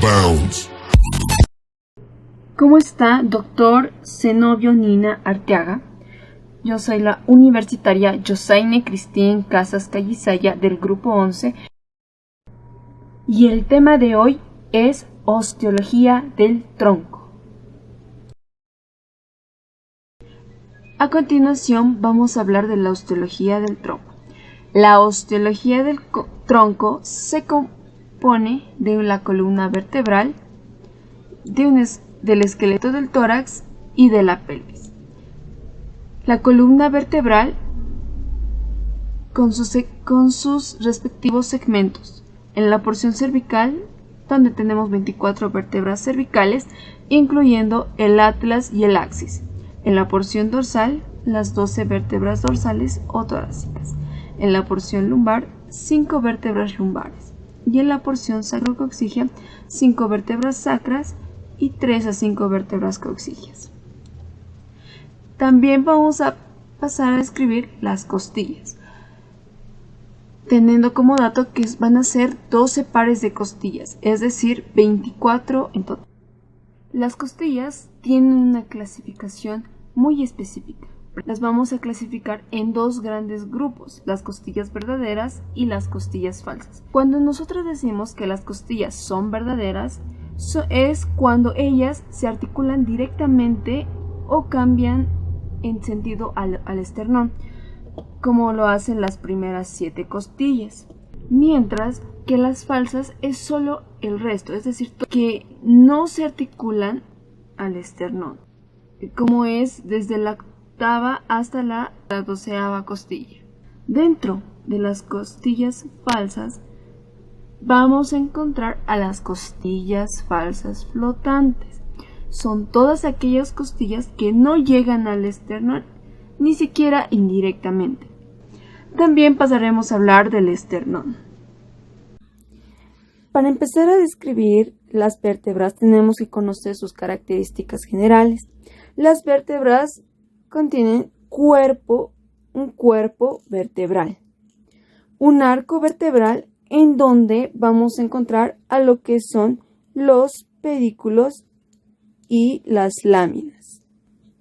Bounce. ¿Cómo está, doctor Zenobio Nina Arteaga? Yo soy la universitaria Yosaine Cristín Casas Callisaya del grupo 11 y el tema de hoy es osteología del tronco. A continuación vamos a hablar de la osteología del tronco. La osteología del tronco se compone de la columna vertebral, del esqueleto del tórax y de la pelvis. La columna vertebral con sus respectivos segmentos. En la porción cervical, donde tenemos 24 vértebras cervicales, incluyendo el atlas y el axis. En la porción dorsal, las 12 vértebras dorsales o torácicas. En la porción lumbar, 5 vértebras lumbares. Y en la porción sacrocoxígea, 5 vértebras sacras y 3 a 5 vértebras coxígeas. También vamos a pasar a describir las costillas, teniendo como dato que van a ser 12 pares de costillas, es decir, 24 en total. Las costillas tienen una clasificación muy específica. Las vamos a clasificar en dos grandes grupos, las costillas verdaderas y las costillas falsas. Cuando nosotros decimos que las costillas son verdaderas, es cuando ellas se articulan directamente o cambian en sentido al esternón, como lo hacen las primeras 7 costillas, mientras que las falsas es solo el resto, es decir, que no se articulan al esternón, como es desde la octava hasta la 12ª costilla. Dentro de las costillas falsas vamos a encontrar a las costillas falsas flotantes. Son todas aquellas costillas que no llegan al esternón, ni siquiera indirectamente. También pasaremos a hablar del esternón. Para empezar a describir las vértebras tenemos que conocer sus características generales. Las vértebras contienen un cuerpo vertebral, un arco vertebral en donde vamos a encontrar a lo que son los pedículos y las láminas.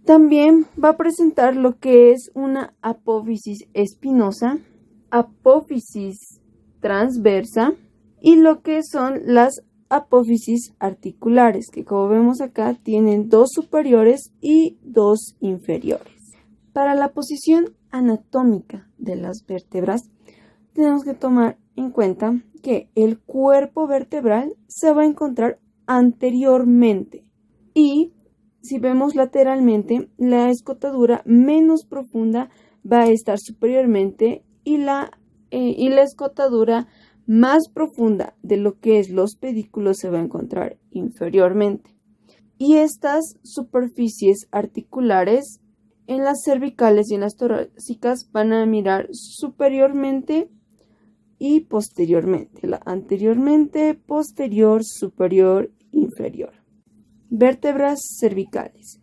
También va a presentar lo que es una apófisis espinosa, apófisis transversa y lo que son las apófisis articulares, que como vemos acá tienen 2 superiores y 2 inferiores. Para la posición anatómica de las vértebras tenemos que tomar en cuenta que el cuerpo vertebral se va a encontrar anteriormente y si vemos lateralmente, la escotadura menos profunda va a estar superiormente y la escotadura más profunda de lo que es los pedículos se va a encontrar inferiormente. Y estas superficies articulares en las cervicales y en las torácicas van a mirar superiormente y posteriormente, anteriormente, posterior, superior, inferior. Vértebras cervicales.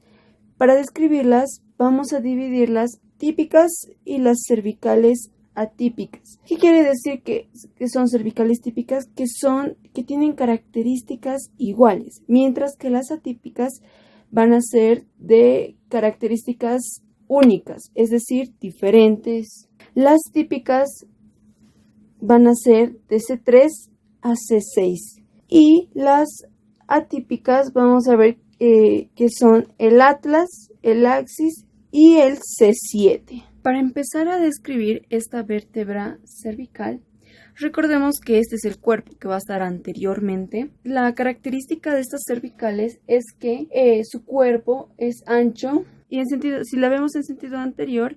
Para describirlas vamos a dividir las típicas y las cervicales atípicas. ¿Qué quiere decir que son cervicales típicas? Que tienen características iguales, mientras que las atípicas van a ser de características únicas, es decir, diferentes. Las típicas van a ser de C3 a C6 y las atípicas vamos a ver que son el atlas, el axis y el C7. Para empezar a describir esta vértebra cervical, recordemos que este es el cuerpo que va a estar anteriormente. La característica de estas cervicales es que su cuerpo es ancho y si la vemos en sentido anterior,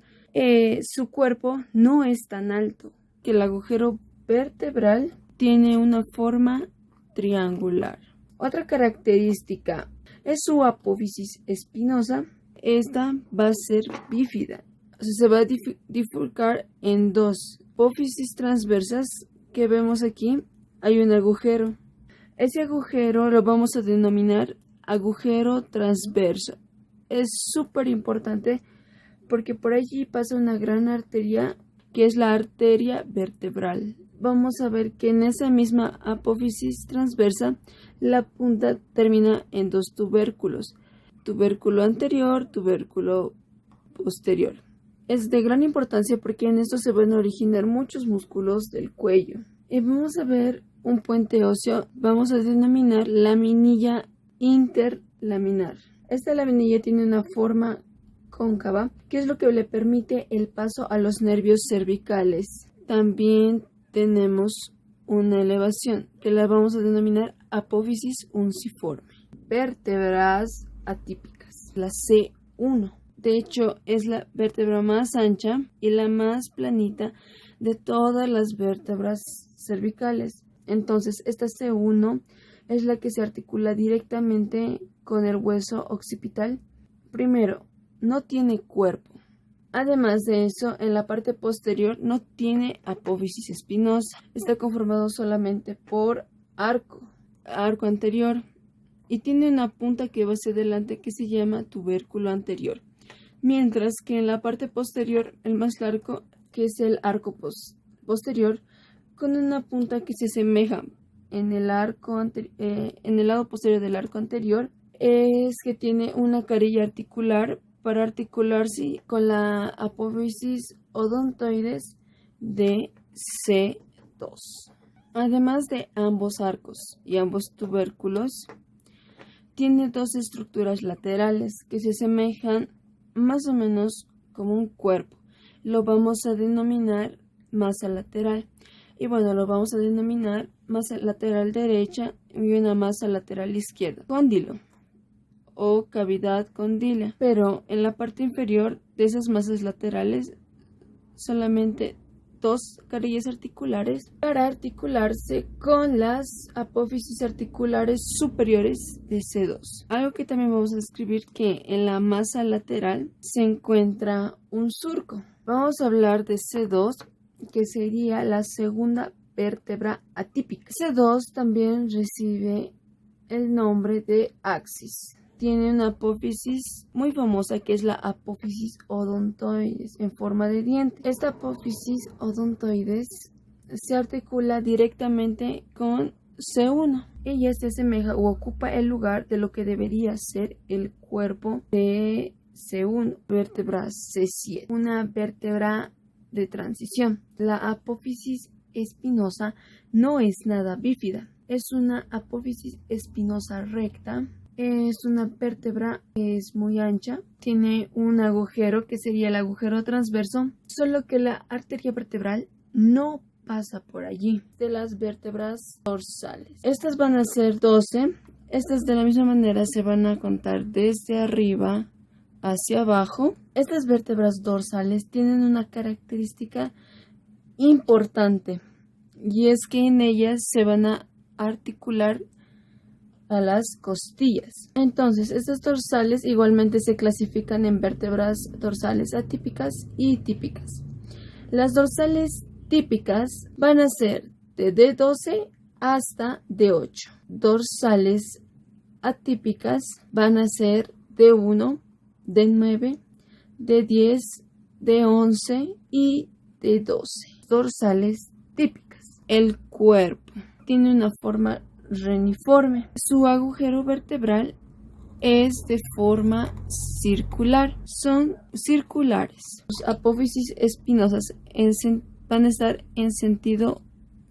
su cuerpo no es tan alto, que el agujero vertebral tiene una forma triangular. Otra característica es su apófisis espinosa. Esta va a ser bífida. Se va a bifurcar en 2 apófisis transversas que vemos aquí. Hay un agujero. Ese agujero lo vamos a denominar agujero transverso. Es súper importante porque por allí pasa una gran arteria que es la arteria vertebral vamos a ver que en esa misma apófisis transversa la punta termina en dos tubérculos, tubérculo anterior, tubérculo posterior. Es de gran importancia porque en esto se van a originar muchos músculos del cuello. Y vamos a ver un puente óseo, vamos a denominar laminilla interlaminar. Esta laminilla tiene una forma cóncava, que es lo que le permite el paso a los nervios cervicales. También tenemos una elevación, que la vamos a denominar apófisis unciforme. Vértebras atípicas, la C1. De hecho, es la vértebra más ancha y la más planita de todas las vértebras cervicales. Entonces, esta C1 es la que se articula directamente con el hueso occipital. Primero, no tiene cuerpo. Además de eso, en la parte posterior no tiene apófisis espinosa. Está conformado solamente por arco anterior, y tiene una punta que va hacia adelante que se llama tubérculo anterior. Mientras que en la parte posterior, el más largo, que es el arco posterior, con una punta que se asemeja en el lado posterior del arco anterior, es que tiene una carilla articular para articularse con la apófisis odontoides de C2. Además de ambos arcos y ambos tubérculos, tiene dos estructuras laterales que se asemejan más o menos como un cuerpo. Lo vamos a denominar masa lateral. Y bueno, lo vamos a denominar masa lateral derecha y una masa lateral izquierda. Cóndilo o cavidad condila. Pero en la parte inferior de esas masas laterales solamente dos carillas articulares para articularse con las apófisis articulares superiores de C2. Algo que también vamos a describir, que en la masa lateral se encuentra un surco. Vamos a hablar de C2, que sería la segunda vértebra atípica. C2 también recibe el nombre de axis. Tiene una apófisis muy famosa, que es la apófisis odontoides en forma de diente. Esta apófisis odontoides se articula directamente con C1. Ella se asemeja o ocupa el lugar de lo que debería ser el cuerpo de C1, vértebra C7, una vértebra de transición. La apófisis espinosa no es nada bífida, es una apófisis espinosa recta. Es una vértebra que es muy ancha, tiene un agujero que sería el agujero transverso, solo que la arteria vertebral no pasa por allí. De las vértebras dorsales, estas van a ser 12. Estas de la misma manera se van a contar desde arriba hacia abajo. Estas vértebras dorsales tienen una característica importante, y es que en ellas se van a articular a las costillas. Entonces, estas dorsales igualmente se clasifican en vértebras dorsales atípicas y típicas. Las dorsales típicas van a ser de D12 hasta D8. Dorsales atípicas van a ser D1, D9, D10, D11 y D12. Dorsales típicas. El cuerpo tiene una forma reniforme. Su agujero vertebral es de forma circular. Son circulares. Sus apófisis espinosas van a estar en sentido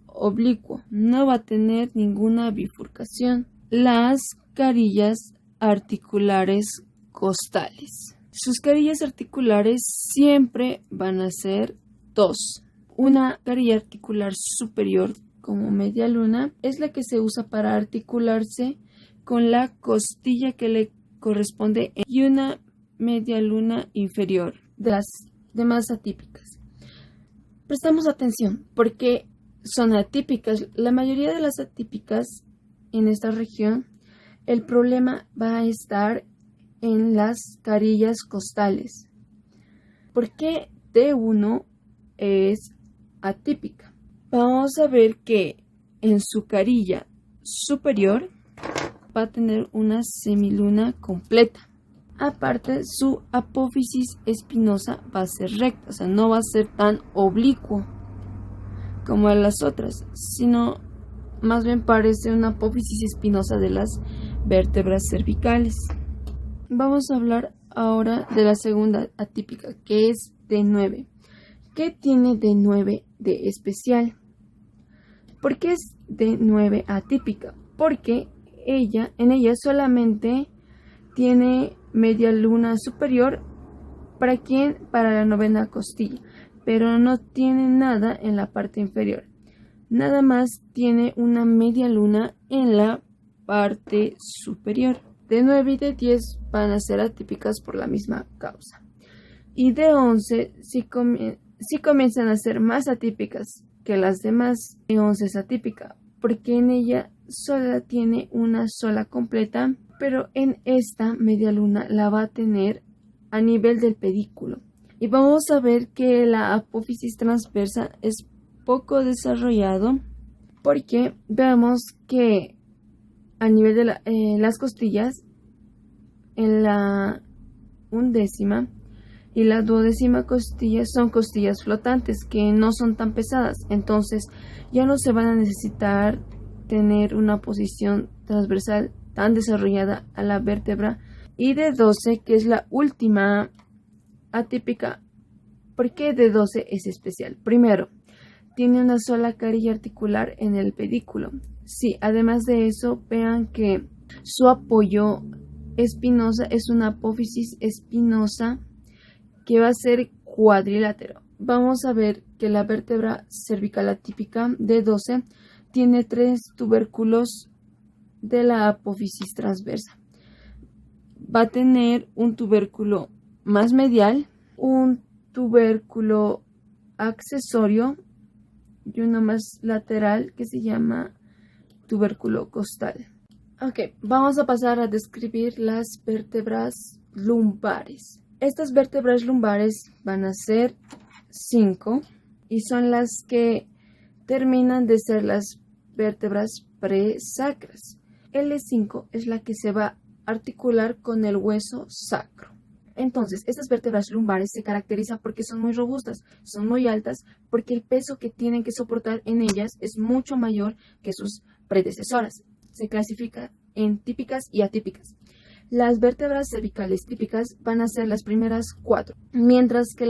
oblicuo. No va a tener ninguna bifurcación. Las carillas articulares costales. Sus carillas articulares siempre van a ser dos. Una carilla articular superior, como media luna, es la que se usa para articularse con la costilla que le corresponde, y una media luna inferior. De las demás atípicas, prestamos atención porque son atípicas. La mayoría de las atípicas en esta región, el problema va a estar en las carillas costales. ¿Por qué D1 es atípica? Vamos a ver que en su carilla superior va a tener una semiluna completa. Aparte, su apófisis espinosa va a ser recta, o sea, no va a ser tan oblicuo como a las otras, sino más bien parece una apófisis espinosa de las vértebras cervicales. Vamos a hablar ahora de la segunda atípica, que es D9. ¿Qué tiene D9 de especial? ¿Por qué es D9 atípica? Porque en ella solamente tiene media luna superior para la novena costilla, pero no tiene nada en la parte inferior. Nada más tiene una media luna en la parte superior. D9 y D10 van a ser atípicas por la misma causa. Y D11 sí comienzan a ser más atípicas que las demás. D11 es atípica porque en ella sola tiene una sola completa, pero en esta media luna la va a tener a nivel del pedículo. Y vamos a ver que la apófisis transversa es poco desarrollado porque vemos que a nivel de las costillas, en la 11ª y la 12ª costilla son costillas flotantes que no son tan pesadas, entonces ya no se van a necesitar tener una posición transversal tan desarrollada a la vértebra. Y D12, que es la última atípica. ¿Por qué D12 es especial? Primero, tiene una sola carilla articular en el pedículo. Sí, además de eso, vean que su apoyo espinosa es una apófisis espinosa que va a ser cuadrilátero. Vamos a ver que la vértebra cervical atípica D12 tiene 3 tubérculos de la apófisis transversa. Va a tener un tubérculo más medial, un tubérculo accesorio y uno más lateral que se llama tubérculo costal. Ok, vamos a pasar a describir las vértebras lumbares. Estas vértebras lumbares van a ser 5 y son las que terminan de ser las vértebras presacras. L5 es la que se va a articular con el hueso sacro. Entonces, estas vértebras lumbares se caracterizan porque son muy robustas, son muy altas, porque el peso que tienen que soportar en ellas es mucho mayor que sus predecesoras. Se clasifica en típicas y atípicas. Las vértebras cervicales típicas van a ser las primeras 4, mientras que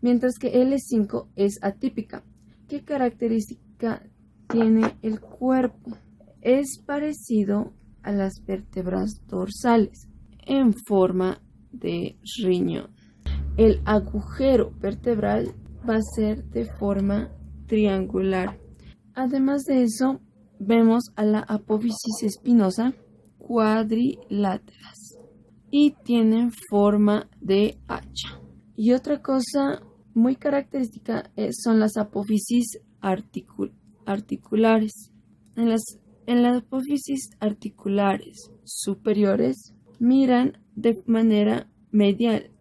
L5 es atípica. ¿Qué característica tiene el cuerpo? Es parecido a las vértebras dorsales en forma de riñón. El agujero vertebral va a ser de forma triangular. Además de eso, vemos a la apófisis espinosa cuadriláteras y tienen forma de hacha. Y otra cosa muy característica son las apófisis articulares. En las apófisis articulares superiores miran de manera medial,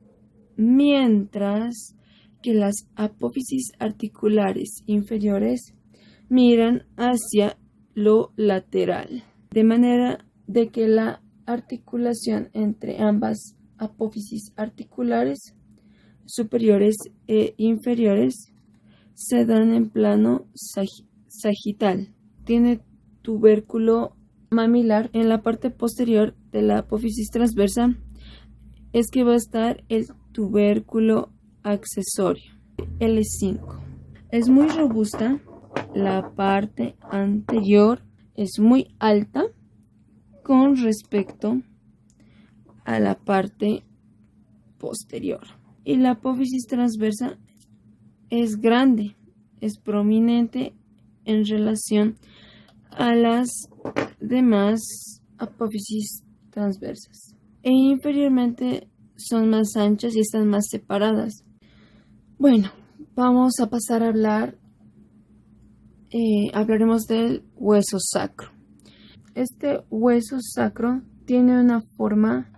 mientras que las apófisis articulares inferiores miran hacia lo lateral, de manera de que la articulación entre ambas apófisis articulares superiores e inferiores se dan en plano sagital. Tiene tubérculo mamilar en la parte posterior de la apófisis transversa. Es que va a estar el tubérculo accesorio, L5. Es muy robusta, la parte anterior es muy alta con respecto a la parte posterior. Y la apófisis transversa es grande, es prominente en relación a las demás apófisis transversas. E inferiormente son más anchas y están más separadas. Bueno, vamos a pasar a hablaremos del hueso sacro. Este hueso sacro tiene una forma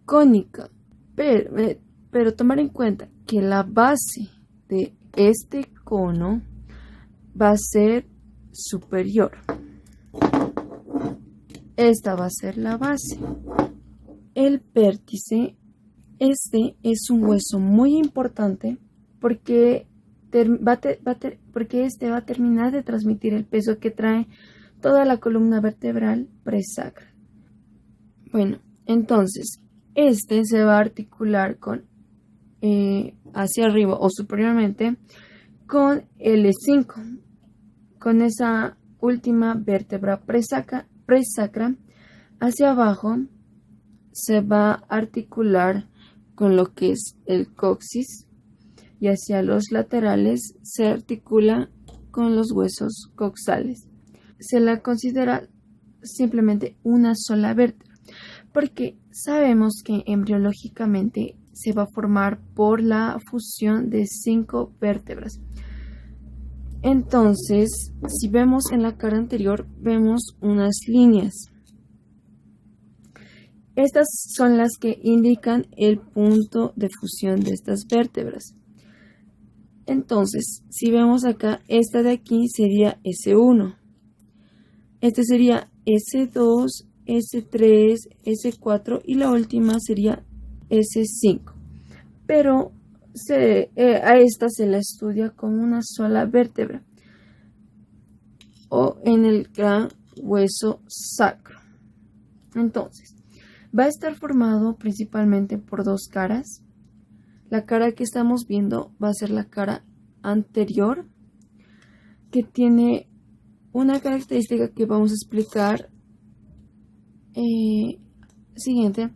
cónica, pero tomar en cuenta que la base de este cono va a ser superior. Esta va a ser la base. El vértice, este es un hueso muy importante porque porque este va a terminar de transmitir el peso que trae toda la columna vertebral presacra. Bueno, entonces, este se va a articular con hacia arriba o superiormente con L5, con esa última vértebra presacra. Hacia abajo se va a articular con lo que es el coxis y hacia los laterales se articula con los huesos coxales. Se la considera simplemente una sola vértebra, porque sabemos que embriológicamente se va a formar por la fusión de 5 vértebras. Entonces, si vemos en la cara anterior, vemos unas líneas. Estas son las que indican el punto de fusión de estas vértebras. Entonces, si vemos acá, esta de aquí sería S1. Este sería S2, S3, S4 y la última sería S5. Pero a esta se la estudia con una sola vértebra o en el gran hueso sacro. Entonces, va a estar formado principalmente por 2 caras. La cara que estamos viendo va a ser la cara anterior, que tiene una característica que vamos a explicar siguiente,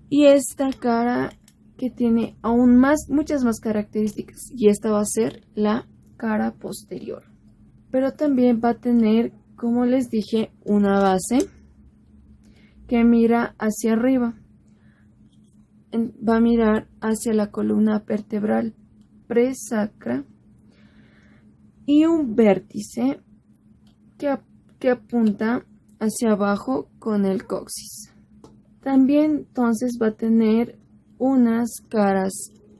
y esta cara que tiene aún muchas más características, y esta va a ser la cara posterior. Pero también va a tener, como les dije, una base que mira hacia arriba. Va a mirar hacia la columna vertebral presacra y un vértice que apunta hacia abajo con el coxis. También entonces va a tener unas caras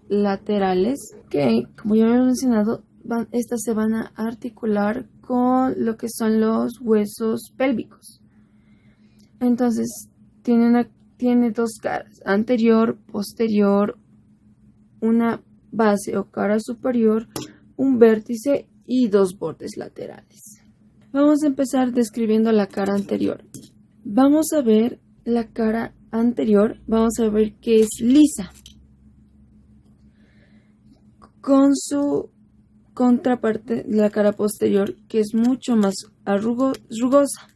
laterales que, como ya hemos mencionado, estas se van a articular con lo que son los huesos pélvicos. Entonces tiene 2 caras, anterior, posterior, una base o cara superior, un vértice y 2 bordes laterales. Vamos a empezar describiendo la cara anterior. Vamos a ver la cara anterior, vamos a ver que es lisa, con su contraparte, la cara posterior, que es mucho más rugosa.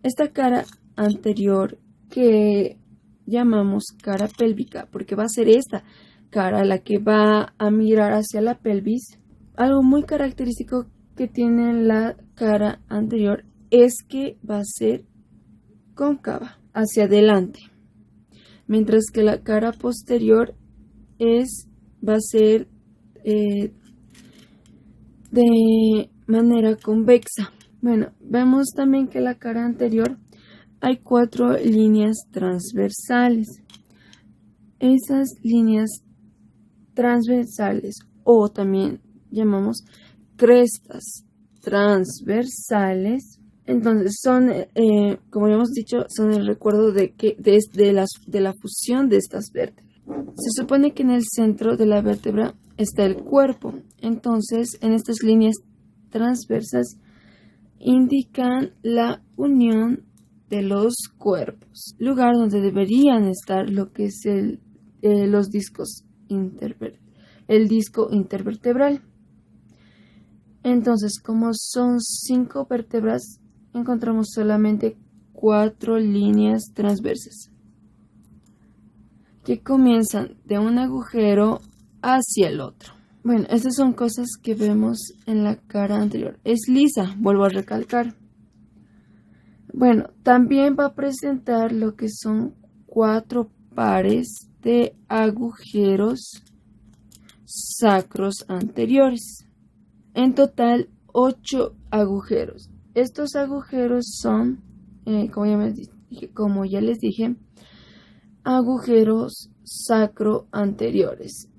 Esta cara anterior, que llamamos cara pélvica, porque va a ser esta cara la que va a mirar hacia la pelvis. Algo muy característico que tiene la cara anterior es que va a ser cóncava hacia adelante, mientras que la cara posterior va a ser de manera convexa. Bueno, vemos también que la cara anterior hay 4 líneas transversales. Esas líneas transversales, o también llamamos crestas transversales, entonces son, como ya hemos dicho, son el recuerdo de la fusión de estas vértebras. Se supone que en el centro de la vértebra está el cuerpo. Entonces, en estas líneas transversas indican la unión de los cuerpos, lugar donde deberían estar lo que es los discos el disco intervertebral. Entonces, como son 5 vértebras, encontramos solamente 4 líneas transversas que comienzan de un agujero hacia el otro. Bueno, estas son cosas que vemos en la cara anterior. Es lisa, vuelvo a recalcar. Bueno, también va a presentar lo que son 4 pares de agujeros sacros anteriores. En total, 8 agujeros. Estos agujeros son, como ya les dije, agujeros sacro anteriores.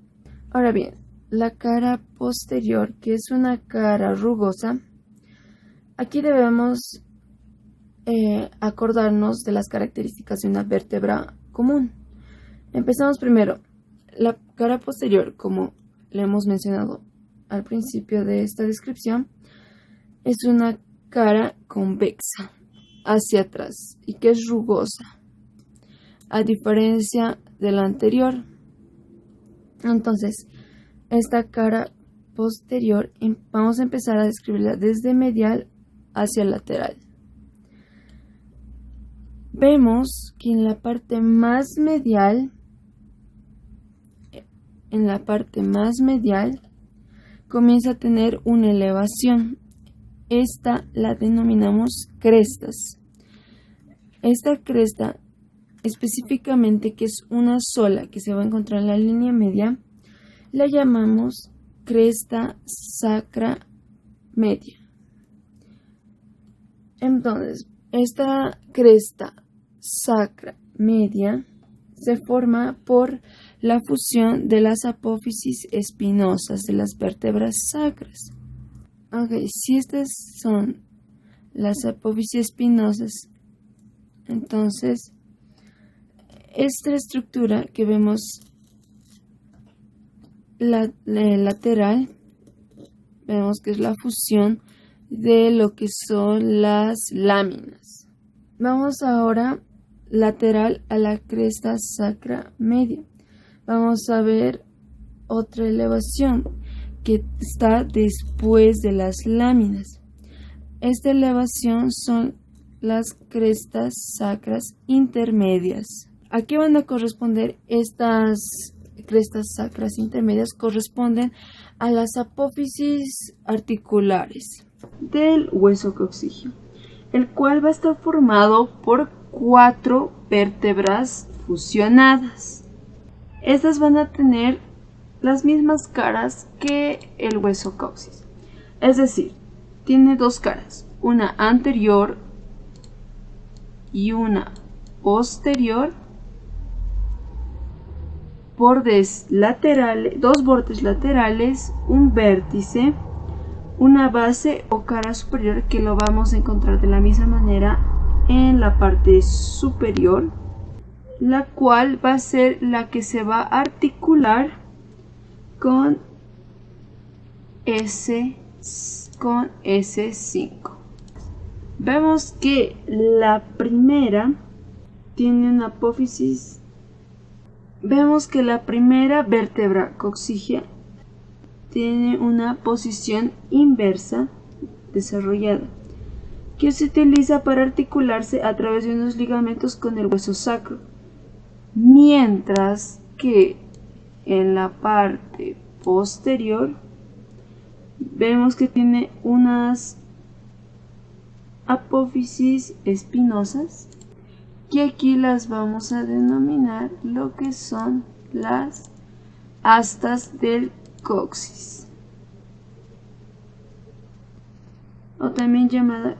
Ahora bien, la cara posterior, que es una cara rugosa, aquí debemos acordarnos de las características de una vértebra común. Empezamos primero. La cara posterior, como le hemos mencionado, al principio de esta descripción, es una cara convexa hacia atrás y que es rugosa, a diferencia de la anterior. Entonces, esta cara posterior vamos a empezar a describirla desde medial hacia lateral. Vemos que en la parte más medial, comienza a tener una elevación. Esta la denominamos crestas. Esta cresta, específicamente que es una sola que se va a encontrar en la línea media, la llamamos cresta sacra media. Entonces, esta cresta sacra media se forma por la fusión de las apófisis espinosas de las vértebras sacras. Si estas son las apófisis espinosas, entonces esta estructura que vemos lateral, vemos que es la fusión de lo que son las láminas. Vamos ahora lateral a la cresta sacra media. Vamos a ver otra elevación que está después de las láminas. Esta elevación son las crestas sacras intermedias. ¿A qué van a corresponder estas crestas sacras intermedias? Corresponden a las apófisis articulares del hueso coxígeo, el cual va a estar formado por 4 vértebras fusionadas. Estas van a tener las mismas caras que el hueso coxis, es decir, tiene 2 caras, una anterior y una posterior, bordes laterales, 2 bordes laterales, un vértice, una base o cara superior que lo vamos a encontrar de la misma manera en la parte superior, la cual va a ser la que se va a articular con S5. Vemos que la primera tiene una apófisis. Vemos que la primera vértebra coxígea tiene una posición inversa desarrollada, que se utiliza para articularse a través de unos ligamentos con el hueso sacro, mientras que en la parte posterior vemos que tiene unas apófisis espinosas, que aquí las vamos a denominar lo que son las astas del coxis, o también llamada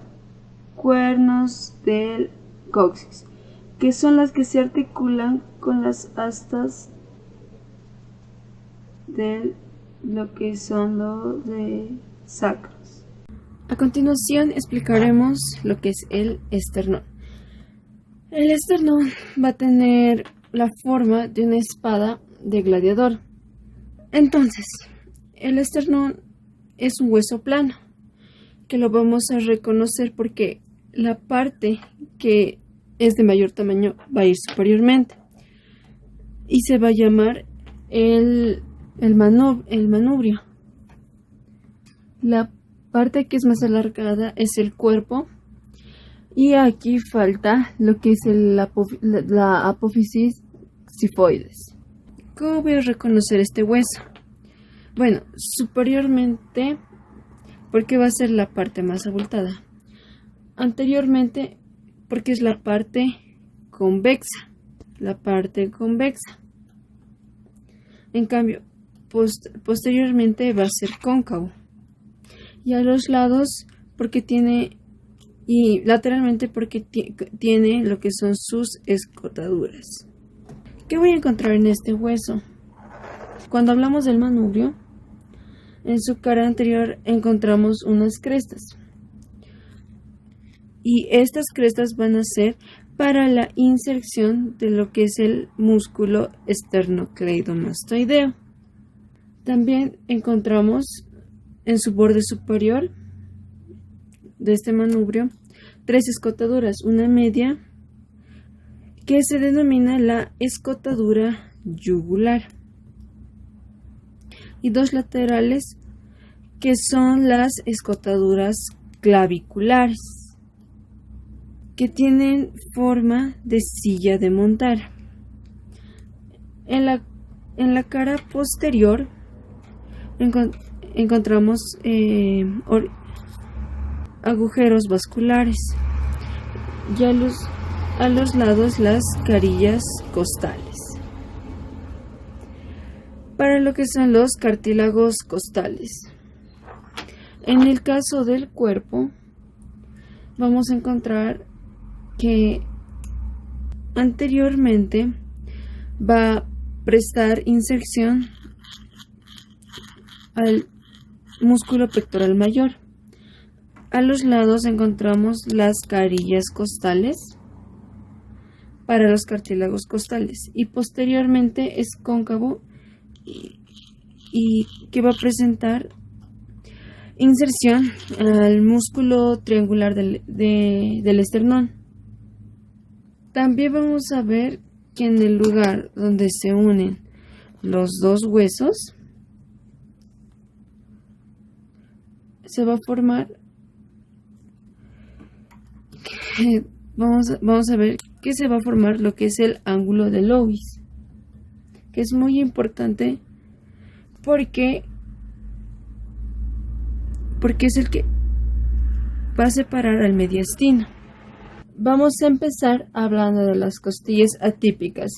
cuernos del coxis, que son las que se articulan con las astas de lo que son los de sacros. A continuación explicaremos lo que es el esternón. El esternón va a tener la forma de una espada de gladiador. Entonces, el esternón es un hueso plano, que lo vamos a reconocer porque la parte que es de mayor tamaño va a ir superiormente y se va a llamar el manubrio. La parte que es más alargada es el cuerpo, y aquí falta lo que es la apófisis sifoides. ¿Cómo voy a reconocer este hueso? Bueno, superiormente, porque va a ser la parte más abultada. Anteriormente, porque es la parte convexa. En cambio, posteriormente va a ser cóncavo. Y a los lados, porque tiene, y lateralmente porque tiene lo que son sus escotaduras. ¿Qué voy a encontrar en este hueso? Cuando hablamos del manubrio, en su cara anterior encontramos unas crestas. Y estas crestas van a ser para la inserción de lo que es el músculo esternocleidomastoideo. También encontramos en su borde superior de este manubrio 3 escotaduras, una media que se denomina la escotadura yugular y 2 laterales que son las escotaduras claviculares, que tienen forma de silla de montar. En la cara posterior encontramos agujeros vasculares y a los lados las carillas costales. Para lo que son los cartílagos costales. En el caso del cuerpo, vamos a encontrar que anteriormente va a prestar inserción al músculo pectoral mayor. A los lados encontramos las carillas costales para los cartílagos costales y posteriormente es cóncavo y que va a presentar inserción al músculo triangular del esternón. También vamos a ver que en el lugar donde se unen los 2 huesos se va a formar, vamos a ver que se va a formar lo que es el ángulo de Lewis, que es muy importante porque es el que va a separar al mediastino. Vamos a empezar hablando de las costillas atípicas.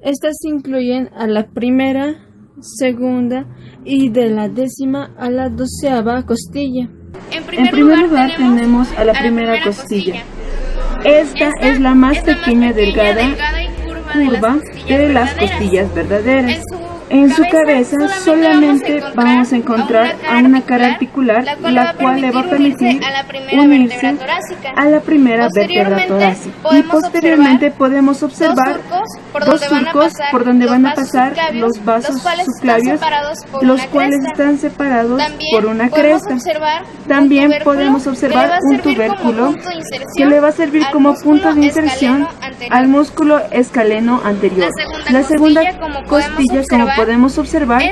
Estas incluyen a la primera, segunda y de la 10ª a la 12ª costilla. En primer lugar tenemos a la primera costilla. Esta es la más pequeña, delgada y curva de las costillas verdaderas. En su cabeza solamente vamos a encontrar a una cara articular, la cual le va a permitir unirse a la primera vértebra torácica. Y posteriormente podemos observar 2 surcos por donde van a pasar los vasos subclavios, los cuales están separados por una cresta. También podemos observar un tubérculo que le va a servir como punto de inserción al músculo escaleno anterior. La segunda costilla, como podemos observar,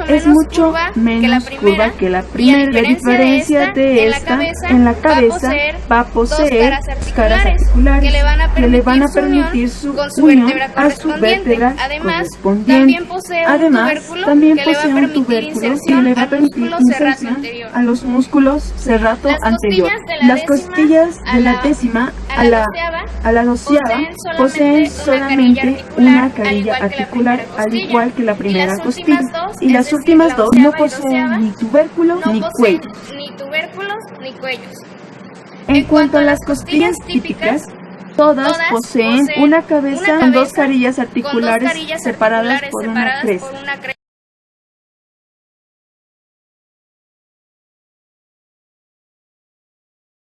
es mucho menos curva que la primera. La diferencia de esta, en la cabeza va a poseer caras articulares que le van a permitir su unión a su vértebra correspondiente. Además, también posee un tubérculo que le va a permitir inserción a los músculos serrato anterior. Las costillas de la 10ª a la 12ª poseen solamente una carilla articular, al igual que la primera costilla, y las últimas 2 no poseen ni tubérculo ni cuello. En cuanto a las costillas típicas, todas poseen una cabeza con 2 carillas articulares separadas por una cresta.